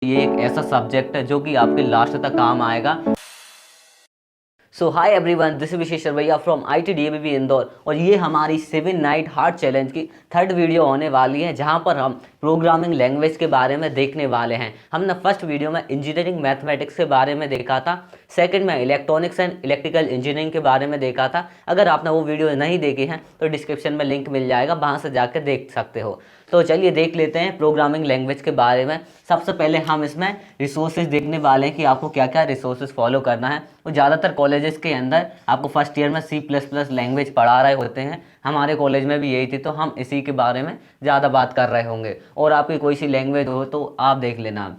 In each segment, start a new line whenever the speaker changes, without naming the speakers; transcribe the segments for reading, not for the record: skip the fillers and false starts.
ये एक ऐसा सब्जेक्ट है जो कि आपके लास्ट तक काम आएगा। सो हाय एवरीवन, दिस इज विशेष भैया फ्रॉम IIT-DABB इंदौर और ये हमारी 7 नाइट हार्ड चैलेंज की थर्ड वीडियो होने वाली है, जहां पर हम प्रोग्रामिंग लैंग्वेज के बारे में देखने वाले हैं। हमने फर्स्ट वीडियो में इंजीनियरिंग मैथमेटिक्स के बारे में देखा था, सेकंड में इलेक्ट्रॉनिक्स एंड इलेक्ट्रिकल इंजीनियरिंग के बारे में देखा था। अगर आपने वो वीडियो नहीं देखी है तो डिस्क्रिप्शन में लिंक मिल जाएगा, वहाँ से जाकर देख सकते हो। तो चलिए देख लेते हैं प्रोग्रामिंग लैंग्वेज के बारे में। सबसे पहले हम इसमें रिसोर्सेज देखने वाले हैं कि आपको क्या क्या रिसोर्सेज फॉलो करना है। और ज़्यादातर कॉलेजेस के अंदर आपको फर्स्ट ईयर में C++ लैंग्वेज पढ़ा रहे होते हैं, हमारे कॉलेज में भी यही थी, तो हम इसी के बारे में ज़्यादा बात कर रहे होंगे। और आपकी कोई सी लैंग्वेज हो तो आप देख लेना।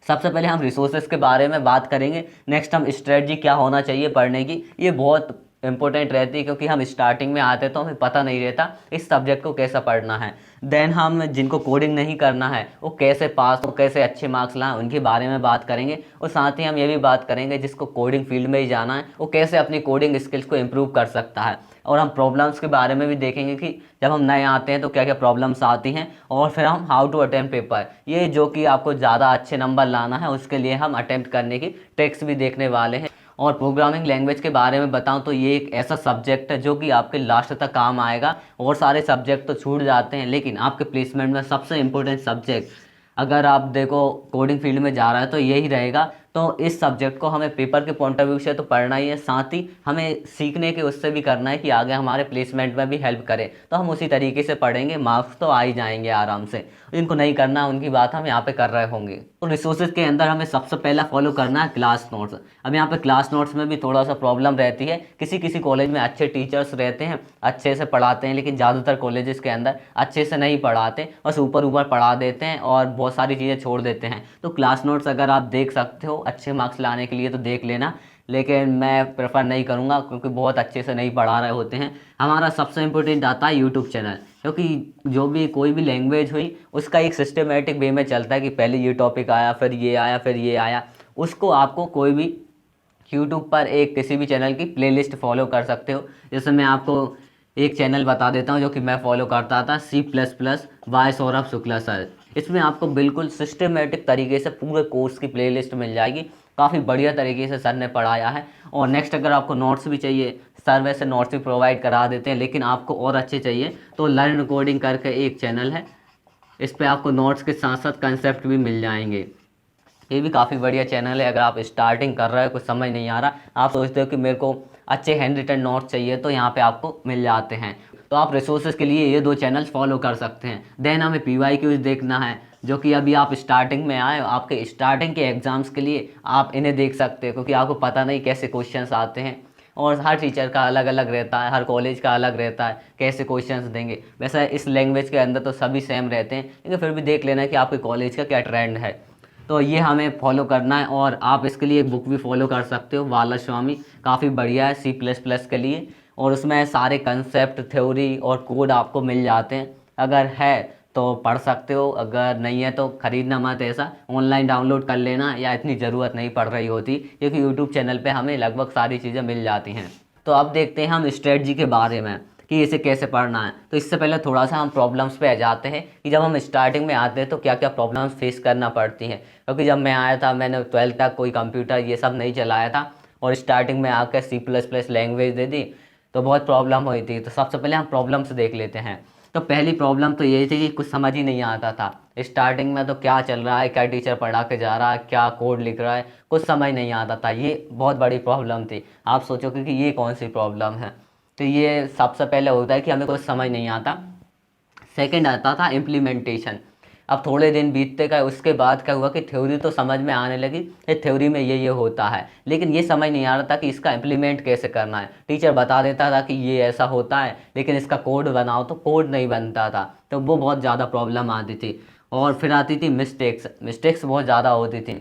सबसे पहले हम रिसोर्सेज के बारे में बात करेंगे, नेक्स्ट हम स्ट्रेटजी क्या होना चाहिए पढ़ने की, ये बहुत इंपॉर्टेंट रहती है क्योंकि हम स्टार्टिंग में आते तो हमें पता नहीं रहता इस सब्जेक्ट को कैसा पढ़ना है। देन हम जिनको कोडिंग नहीं करना है वो कैसे पास हो, कैसे अच्छे मार्क्स लाएं, उनके बारे में बात करेंगे। और साथ ही हम ये भी बात करेंगे जिसको कोडिंग फील्ड में ही जाना है वो कैसे अपनी कोडिंग स्किल्स को इम्प्रूव कर सकता है। और हम प्रॉब्लम्स के बारे में भी देखेंगे कि जब हम नए आते हैं तो क्या क्या प्रॉब्लम्स आती हैं। और फिर हम हाउ टू अटेम्प्ट पेपर, ये जो कि आपको ज़्यादा अच्छे नंबर लाना है उसके लिए हम अटेम्प्ट करने की ट्रिक्स भी देखने वाले हैं। और प्रोग्रामिंग लैंग्वेज के बारे में बताऊं तो ये एक ऐसा सब्जेक्ट है जो कि आपके लास्ट तक काम आएगा। और सारे सब्जेक्ट तो छूट जाते हैं, लेकिन आपके प्लेसमेंट में सबसे इम्पोर्टेंट सब्जेक्ट अगर आप देखो कोडिंग फील्ड में जा रहा है तो यही रहेगा। तो इस सब्जेक्ट को हमें पेपर के पॉइंट ऑफ व्यू से तो पढ़ना ही है, साथ ही हमें सीखने के उससे भी करना है कि आगे हमारे प्लेसमेंट में भी हेल्प करे। तो हम उसी तरीके से पढ़ेंगे, मार्क्स तो आ ही जाएंगे आराम से। जिनको नहीं करना उनकी बात हम यहाँ पे कर रहे होंगे। तो रिसोर्सेज के अंदर हमें सबसे पहला फॉलो करना है क्लास नोट्स। अब यहाँ पे क्लास नोट्स में भी थोड़ा सा प्रॉब्लम रहती है। किसी किसी कॉलेज में अच्छे टीचर्स रहते हैं, अच्छे से पढ़ाते हैं, लेकिन ज़्यादातर कॉलेजेस के अंदर अच्छे से नहीं पढ़ाते, बस ऊपर ऊपर पढ़ा देते हैं और बहुत सारी चीज़ें छोड़ देते हैं। तो क्लास नोट्स अगर आप देख सकते हो अच्छे मार्क्स लाने के लिए तो देख लेना, लेकिन मैं प्रेफर नहीं करूँगा क्योंकि बहुत अच्छे से नहीं पढ़ा रहे होते हैं। हमारा सबसे इम्पोर्टेंट आता है यूट्यूब चैनल, क्योंकि जो भी कोई भी लैंग्वेज हुई उसका एक सिस्टमेटिक वे में चलता है कि पहले ये टॉपिक आया, फिर ये आया, फिर ये आया। उसको आपको कोई भी यूट्यूब पर एक किसी भी चैनल की प्लेलिस्ट फॉलो कर सकते हो। जैसे मैं आपको एक चैनल बता देता हूँ जो कि मैं फॉलो करता था, C++ by Saurabh Shukla sir. इसमें आपको बिल्कुल सिस्टमेटिक तरीके से पूरे कोर्स की प्लेलिस्ट मिल जाएगी। काफ़ी बढ़िया तरीके से सर ने पढ़ाया है। और नेक्स्ट अगर आपको नोट्स भी चाहिए, सर वैसे नोट्स भी प्रोवाइड करा देते हैं, लेकिन आपको और अच्छे चाहिए तो लर्न कोडिंग करके एक चैनल है, इस पर आपको नोट्स के साथ साथ कंसेप्ट भी मिल जाएंगे। ये भी काफ़ी बढ़िया चैनल है। अगर आप स्टार्टिंग कर रहे हो, कुछ समझ नहीं आ रहा, आप सोचते हो कि मेरे को अच्छे हैंड रिटन नोट्स चाहिए, तो यहाँ पे आपको मिल जाते हैं। तो आप रिसोर्सेज के लिए ये दो चैनल्स फॉलो कर सकते हैं। देन हमें PYQs देखना है, जो कि अभी आप स्टार्टिंग में आए हो, आपके स्टार्टिंग के एग्ज़ाम्स के लिए आप इन्हें देख सकते हो, क्योंकि आपको पता नहीं कैसे क्वेश्चंस आते हैं। और हर टीचर का अलग अलग रहता है, हर कॉलेज का अलग रहता है कैसे क्वेश्चंस देंगे। वैसे इस लैंग्वेज के अंदर तो सभी सेम रहते हैं, लेकिन फिर भी देख लेना कि आपके कॉलेज का क्या ट्रेंड है। तो ये हमें फॉलो करना है। और आप इसके लिए एक बुक भी फॉलो कर सकते हो, बालास्वामी, काफ़ी बढ़िया है C++ के लिए। और उसमें सारे कंसेप्ट, थ्योरी और कोड आपको मिल जाते हैं। अगर है तो पढ़ सकते हो, अगर नहीं है तो ख़रीदना मत, ऐसा ऑनलाइन डाउनलोड कर लेना, या इतनी ज़रूरत नहीं पड़ रही होती क्योंकि यूट्यूब चैनल पे हमें लगभग सारी चीज़ें मिल जाती हैं। तो अब देखते हैं हम स्ट्रेटजी के बारे में कि इसे कैसे पढ़ना है। तो इससे पहले थोड़ा सा हम प्रॉब्लम्स पे आ जाते हैं कि जब हम स्टार्टिंग में आते हैं तो क्या क्या प्रॉब्लम्स फेस करना पड़ती हैं। क्योंकि जब मैं आया था, मैंने 12th तक कोई कंप्यूटर ये सब नहीं चलाया था, और स्टार्टिंग में आकर C++ लैंग्वेज दे दी तो बहुत प्रॉब्लम हुई थी। तो सबसे पहले हम प्रॉब्लम्स देख लेते हैं। तो पहली प्रॉब्लम तो यही थी कि कुछ समझ ही नहीं आता था स्टार्टिंग में, तो क्या चल रहा है, क्या टीचर पढ़ा के जा रहा है, क्या कोड लिख रहा है, कुछ समझ नहीं आता था। ये बहुत बड़ी प्रॉब्लम थी। आप सोचोगे कि ये कौन सी प्रॉब्लम है, तो ये सबसे पहले होता है कि हमें कुछ समझ नहीं आता। सेकंड आता था इम्प्लीमेंटेशन। अब थोड़े दिन बीतते गए, उसके बाद क्या हुआ कि थ्योरी तो समझ में आने लगी, ये थ्योरी में ये होता है, लेकिन ये समझ नहीं आ रहा था कि इसका इम्प्लीमेंट कैसे करना है। टीचर बता देता था कि ये ऐसा होता है, लेकिन इसका कोड बनाओ तो कोड नहीं बनता था, तो वो बहुत ज़्यादा प्रॉब्लम आती थी। और फिर आती थी मिस्टेक्स बहुत ज़्यादा होती थी।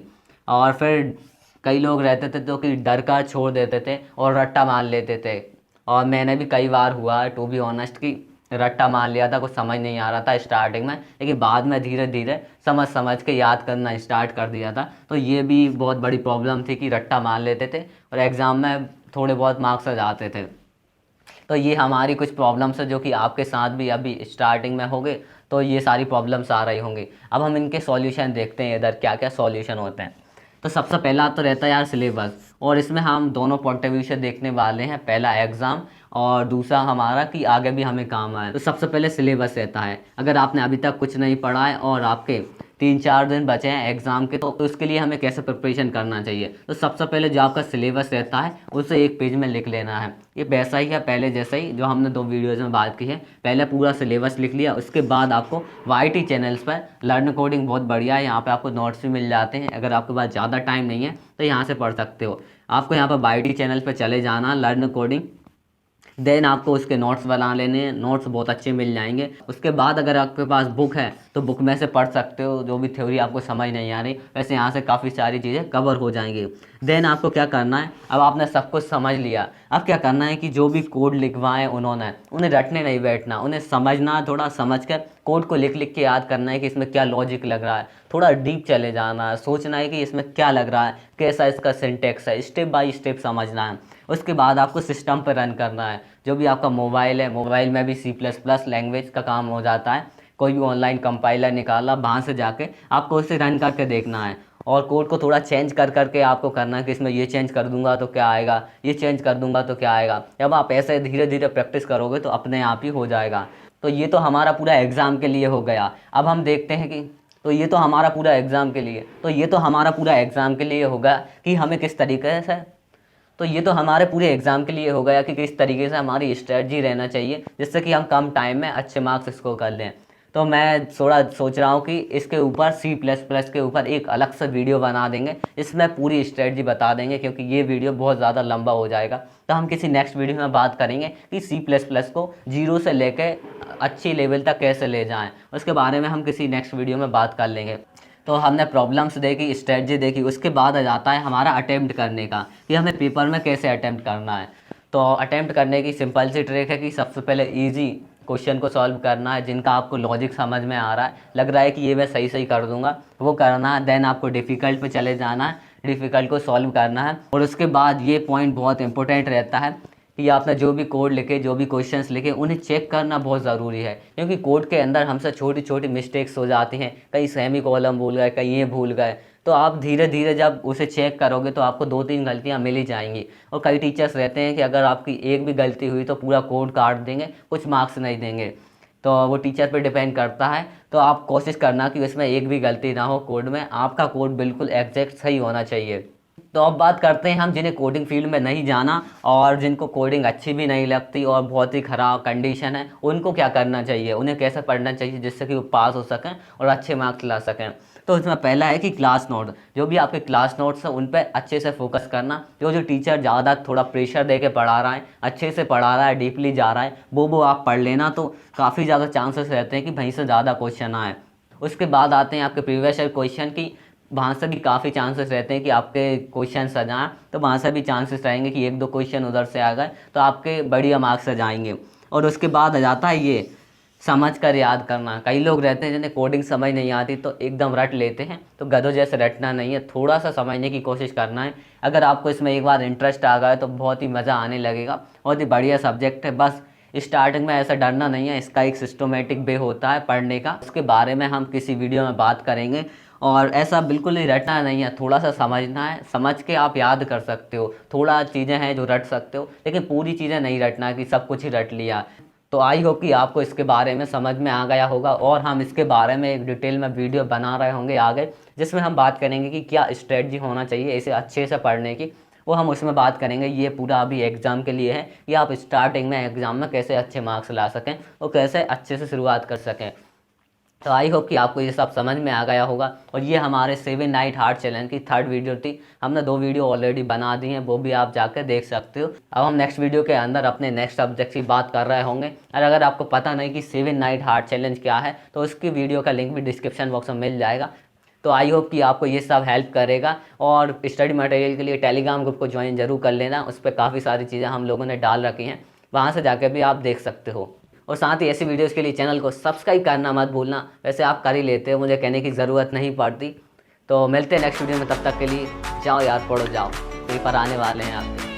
और फिर कई लोग रहते थे जो कि डर का छोड़ देते थे और रट्टा मार लेते थे। और मैंने भी कई बार हुआ है, टू बी ऑनेस्ट, कि रट्टा मार लिया था, कुछ समझ नहीं आ रहा था स्टार्टिंग में, लेकिन बाद में धीरे धीरे समझ समझ के याद करना स्टार्ट कर दिया था। तो ये भी बहुत बड़ी प्रॉब्लम थी कि रट्टा मार लेते थे और एग्ज़ाम में थोड़े बहुत मार्क्स आ जाते थे। तो ये हमारी कुछ प्रॉब्लम्स है जो कि आपके साथ भी अभी स्टार्टिंग में होंगे, तो ये सारी प्रॉब्लम्स आ रही होंगी। अब हम इनके सॉल्यूशन देखते हैं इधर क्या क्या सॉल्यूशन होते हैं। तो सबसे पहला तो रहता है यार सिलेबस, और इसमें हम दोनों पॉइंट ऑफ व्यू से देखने वाले हैं, पहला एग्ज़ाम और दूसरा हमारा कि आगे भी हमें काम आए। तो सबसे पहले सिलेबस रहता है, अगर आपने अभी तक कुछ नहीं पढ़ा है और आपके 3-4 दिन बचे हैं एग्ज़ाम के, तो उसके लिए हमें कैसे प्रिपरेशन करना चाहिए। तो सबसे पहले जो आपका सिलेबस रहता है उसे एक पेज में लिख लेना है। ये वैसा ही है पहले जैसा ही जो हमने 2 वीडियोज़ में बात की है। पहले पूरा सिलेबस लिख लिया, उसके बाद आपको YT चैनल्स पर लर्न कोडिंग बहुत बढ़िया है, यहाँ पे आपको नोट्स भी मिल जाते हैं। अगर आपके पास ज़्यादा टाइम नहीं है तो यहाँ से पढ़ सकते हो। आपको यहाँ पर YT चैनल पर चले जाना, लर्न कोडिंग, देन आपको उसके नोट्स बना लेने हैं। नोट्स बहुत अच्छे मिल जाएंगे। उसके बाद अगर आपके पास बुक है तो बुक में से पढ़ सकते हो, जो भी थ्योरी आपको समझ नहीं आ रही, वैसे यहाँ से काफ़ी सारी चीज़ें कवर हो जाएंगी। देन आपको क्या करना है, अब आपने सब कुछ समझ लिया, अब क्या करना है कि जो भी कोड लिखवाएं उन्होंने, उन्हें रटने नहीं बैठना, उन्हें समझना, थोड़ा समझ कर कोड को लिख लिख के याद करना है कि इसमें क्या लॉजिक लग रहा है। थोड़ा डीप चले जाना है, सोचना है कि इसमें क्या लग रहा है, कैसा इसका सिंटेक्स है, स्टेप बाय स्टेप समझना है। उसके बाद आपको सिस्टम पर रन करना है। जो भी आपका मोबाइल है, मोबाइल में भी C++ लैंग्वेज का काम हो जाता है। कोई भी ऑनलाइन कंपाइलर निकाला, वहाँ से जाके आपको उसे रन करके देखना है और कोड को थोड़ा चेंज कर करके आपको करना है कि इसमें ये चेंज कर दूंगा तो क्या आएगा, ये चेंज कर दूंगा तो क्या आएगा। जब आप ऐसे धीरे धीरे प्रैक्टिस करोगे तो अपने आप ही हो जाएगा। तो ये तो हमारा पूरा एग्ज़ाम के लिए हो गया। अब हम देखते हैं कि तो ये तो हमारा पूरा एग्ज़ाम के लिए होगा कि हमें किस तरीके से, तो ये तो हमारे पूरे एग्ज़ाम के लिए हो गया कि किस तरीके से हमारी स्ट्रेटजी रहना चाहिए जिससे कि हम कम टाइम में अच्छे मार्क्स स्कोर कर लें। तो मैं थोड़ा सोच रहा हूँ कि इसके ऊपर C++ के ऊपर एक अलग से वीडियो बना देंगे, इसमें पूरी स्ट्रेटजी बता देंगे, क्योंकि ये वीडियो बहुत ज़्यादा लंबा हो जाएगा। तो हम किसी नेक्स्ट वीडियो में बात करेंगे कि C++ को 0 से लेके अच्छी लेवल तक कैसे ले जाएँ, उसके बारे में हम किसी नेक्स्ट वीडियो में बात कर लेंगे। तो हमने प्रॉब्लम्स देखी, स्ट्रेटजी देखी, उसके बाद आ जाता है हमारा अटेम्प्ट करने का कि हमें पेपर में कैसे अटेम्प्ट करना है। तो अटेम्प्ट करने की सिंपल सी ट्रिक है कि सबसे पहले इजी क्वेश्चन को सॉल्व करना है, जिनका आपको लॉजिक समझ में आ रहा है, लग रहा है कि ये मैं सही सही कर दूंगा, वो करना है। देन आपको डिफ़िकल्ट पे चले जाना है, डिफ़िकल्ट को सॉल्व करना है। और उसके बाद ये पॉइंट बहुत इंपॉर्टेंट रहता है कि आपने जो भी कोड लिखे, जो भी क्वेश्चंस लिखे, उन्हें चेक करना बहुत ज़रूरी है, क्योंकि कोड के अंदर हमसे छोटी छोटी मिस्टेक्स हो जाती हैं। कहीं सेमी कॉलम भूल गए, कहीं ये भूल गए, तो आप धीरे धीरे जब उसे चेक करोगे तो आपको 2-3 गलतियां मिल ही जाएंगी। और कई टीचर्स रहते हैं कि अगर आपकी एक भी गलती हुई तो पूरा कोड काट देंगे, कुछ मार्क्स नहीं देंगे। तो वो टीचर पर डिपेंड करता है। तो आप कोशिश करना कि उसमें एक भी गलती ना हो कोड में, आपका कोड बिल्कुल एग्जैक्ट सही होना चाहिए। तो अब बात करते हैं हम जिन्हें कोडिंग फील्ड में नहीं जाना और जिनको कोडिंग अच्छी भी नहीं लगती और बहुत ही ख़राब कंडीशन है, उनको क्या करना चाहिए, उन्हें कैसे पढ़ना चाहिए जिससे कि वो पास हो सकें और अच्छे मार्क्स ला सकें। तो इसमें पहला है कि क्लास नोट, जो भी आपके क्लास नोट्स हैं उन पर अच्छे से फोकस करना। जो टीचर ज़्यादा थोड़ा प्रेशर दे के पढ़ा रहा है, अच्छे से पढ़ा रहा है, डीपली जा रहा है, वो आप पढ़ लेना, तो काफ़ी ज़्यादा चांसेस रहते हैं कि वहीं से ज़्यादा क्वेश्चन आए। उसके बाद आते हैं आपके प्रीवियस ईयर क्वेश्चन की, वहाँ से भी काफ़ी चांसेस रहते हैं कि आपके क्वेश्चन आ जाएँ, तो वहाँ से भी चांसेस रहेंगे कि 1-2 क्वेश्चन उधर से आ गए तो आपके बढ़िया मार्क्स आ जाएंगे। और उसके बाद आ जाता है ये समझ कर याद करना। कई लोग रहते हैं जिन्हें कोडिंग समझ नहीं आती तो एकदम रट लेते हैं, तो गधों जैसे रटना नहीं है, थोड़ा सा समझने की कोशिश करना है। अगर आपको इसमें एक बार इंटरेस्ट आ गया तो बहुत ही मज़ा आने लगेगा, बहुत ही बढ़िया सब्जेक्ट है। बस स्टार्टिंग में ऐसा डरना नहीं है, इसका एक सिस्टमेटिक वे होता है पढ़ने का, उसके बारे में हम किसी वीडियो में बात करेंगे। और ऐसा बिल्कुल ही रटना नहीं है, थोड़ा सा समझना है, समझ के आप याद कर सकते हो। थोड़ा चीज़ें हैं जो रट सकते हो, लेकिन पूरी चीज़ें नहीं रटना है कि सब कुछ ही रट लिया। तो आई होप कि आपको इसके बारे में समझ में आ गया होगा, और हम इसके बारे में एक डिटेल में वीडियो बना रहे होंगे आगे, जिसमें हम बात करेंगे कि क्या स्ट्रेटजी होना चाहिए इसे अच्छे से पढ़ने की, वो हम उसमें बात करेंगे। ये पूरा अभी एग्ज़ाम के लिए है कि आप स्टार्टिंग में एग्ज़ाम में कैसे अच्छे मार्क्स ला सकें और कैसे अच्छे से शुरुआत कर सकें। तो आई होप कि आपको ये सब समझ में आ गया होगा। और ये हमारे 7 नाइट हार्ट चैलेंज की 3rd वीडियो थी। हमने 2 वीडियो ऑलरेडी बना दी हैं, वो भी आप जाकर देख सकते हो। अब हम नेक्स्ट वीडियो के अंदर अपने नेक्स्ट सब्जेक्ट की बात कर रहे होंगे। और अगर आपको पता नहीं कि 7 नाइट हार्ट चैलेंज क्या है, तो उसकी वीडियो का लिंक भी डिस्क्रिप्शन बॉक्स में मिल जाएगा। तो आई होप कि आपको ये सब हेल्प करेगा। और स्टडी मटेरियल के लिए टेलीग्राम ग्रुप को ज्वाइन जरूर कर लेना, उस पर काफ़ी सारी चीज़ें हम लोगों ने डाल रखी हैं, वहाँ से जाकर भी आप देख सकते हो। और साथ ही ऐसी वीडियोस के लिए चैनल को सब्सक्राइब करना मत भूलना। वैसे आप कर ही लेते हो, मुझे कहने की ज़रूरत नहीं पड़ती। तो मिलते हैं नेक्स्ट वीडियो में, तब तक के लिए जाओ यार, पढ़ो जाओ, पेपर आने वाले हैं आपके।